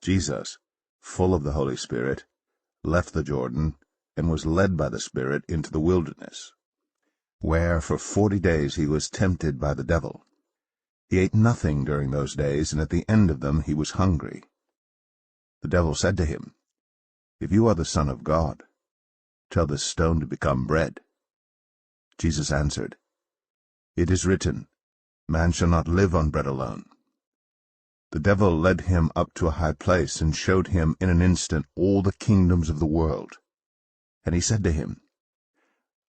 Jesus, full of the Holy Spirit, left the Jordan and was led by the Spirit into the wilderness, where for 40 days he was tempted by the devil. He ate nothing during those days, and at the end of them he was hungry. The devil said to him, "If you are the Son of God, tell this stone to become bread." Jesus answered, "It is written, Man shall not live on bread alone." The devil led him up to a high place and showed him in an instant all the kingdoms of the world. And he said to him,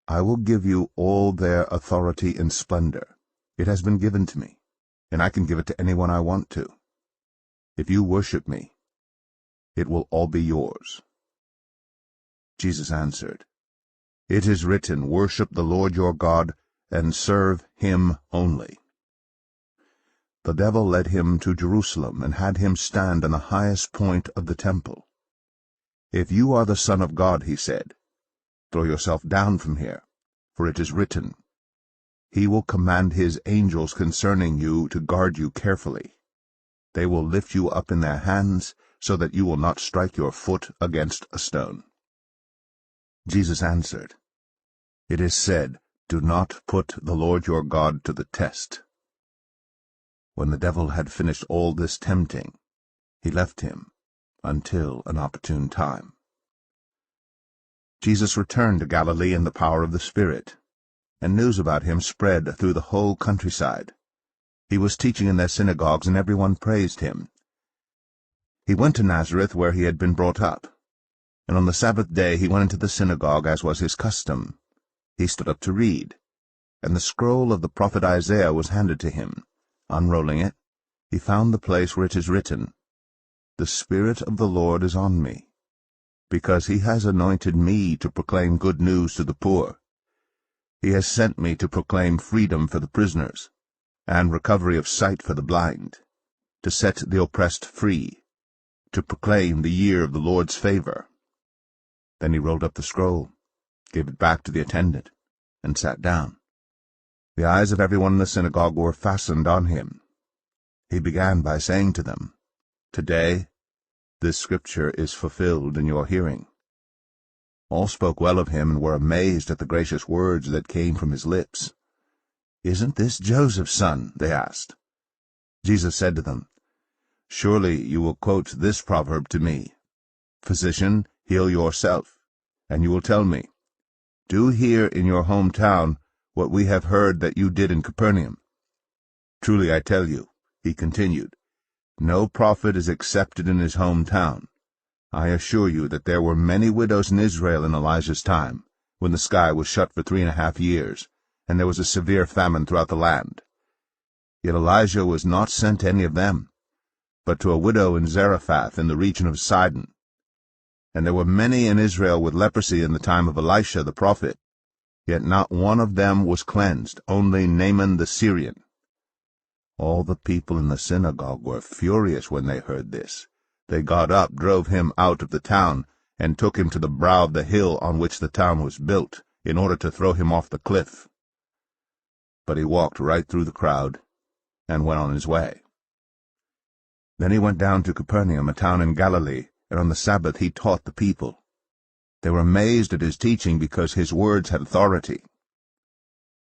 "I will give you all their authority and splendor. It has been given to me, and I can give it to anyone I want to. If you worship me, it will all be yours." Jesus answered, "It is written, Worship the Lord your God, and serve him only." The devil led him to Jerusalem and had him stand on the highest point of the temple. "If you are the Son of God," he said, "throw yourself down from here, for it is written, He will command his angels concerning you to guard you carefully. They will lift you up in their hands, so that you will not strike your foot against a stone." Jesus answered, "It is said, Do not put the Lord your God to the test." When the devil had finished all this tempting, he left him until an opportune time. Jesus returned to Galilee in the power of the Spirit, and news about him spread through the whole countryside. He was teaching in their synagogues, and everyone praised him. He went to Nazareth, where he had been brought up, and on the Sabbath day he went into the synagogue, as was his custom. He stood up to read, and the scroll of the prophet Isaiah was handed to him. Unrolling it, he found the place where it is written, "The Spirit of the Lord is on me, because he has anointed me to proclaim good news to the poor. He has sent me to proclaim freedom for the prisoners, and recovery of sight for the blind, to set the oppressed free, to proclaim the year of the Lord's favor." Then he rolled up the scroll, gave it back to the attendant, and sat down. The eyes of everyone in the synagogue were fastened on him. He began by saying to them, "Today this scripture is fulfilled in your hearing." All spoke well of him and were amazed at the gracious words that came from his lips. "Isn't this Joseph's son?" they asked. Jesus said to them, "Surely you will quote this proverb to me, 'Physician, heal yourself,' and you will tell me, 'Do here in your hometown what we have heard that you did in Capernaum.' Truly I tell you," he continued, "no prophet is accepted in his hometown. I assure you that there were many widows in Israel in Elijah's time, when the sky was shut for 3.5 years, and there was a severe famine throughout the land. Yet Elijah was not sent to any of them, but to a widow in Zarephath in the region of Sidon. And there were many in Israel with leprosy in the time of Elisha the prophet, yet not one of them was cleansed, only Naaman the Syrian." All the people in the synagogue were furious when they heard this. They got up, drove him out of the town, and took him to the brow of the hill on which the town was built, in order to throw him off the cliff. But he walked right through the crowd, and went on his way. Then he went down to Capernaum, a town in Galilee, and on the Sabbath he taught the people. They were amazed at his teaching, because his words had authority.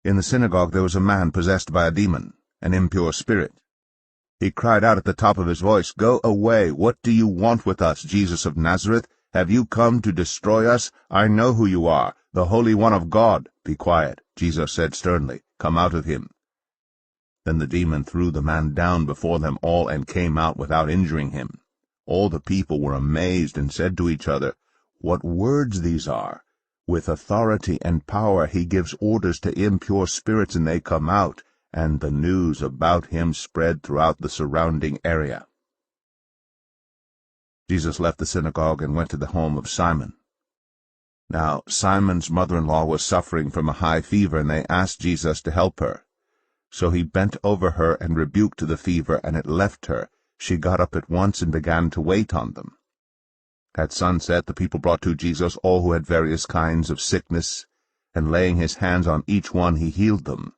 In the synagogue there was a man possessed by a demon, an impure spirit. He cried out at the top of his voice, "Go away! What do you want with us, Jesus of Nazareth? Have you come to destroy us? I know who you are, the Holy One of God." "Be quiet," Jesus said sternly. "Come out of him." Then the demon threw the man down before them all and came out without injuring him. All the people were amazed and said to each other, "What words these are! With authority and power he gives orders to impure spirits, and they come out." And the news about him spread throughout the surrounding area. Jesus left the synagogue and went to the home of Simon. Now Simon's mother-in-law was suffering from a high fever, and they asked Jesus to help her. So he bent over her and rebuked the fever, and it left her. She got up at once and began to wait on them. At sunset the people brought to Jesus all who had various kinds of sickness, and laying his hands on each one he healed them.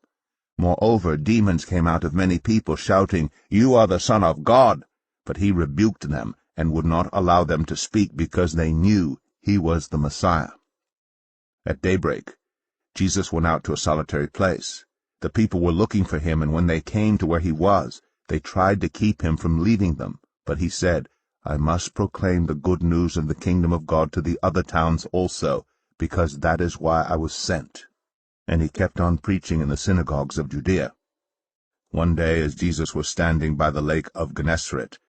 Moreover, demons came out of many people, shouting, "You are the Son of God!" But he rebuked them, and would not allow them to speak because they knew he was the Messiah. At daybreak, Jesus went out to a solitary place. The people were looking for him, and when they came to where he was, they tried to keep him from leaving them. But he said, "I must proclaim the good news of the kingdom of God to the other towns also, because that is why I was sent." And he kept on preaching in the synagogues of Judea. One day, as Jesus was standing by the lake of Gennesaret,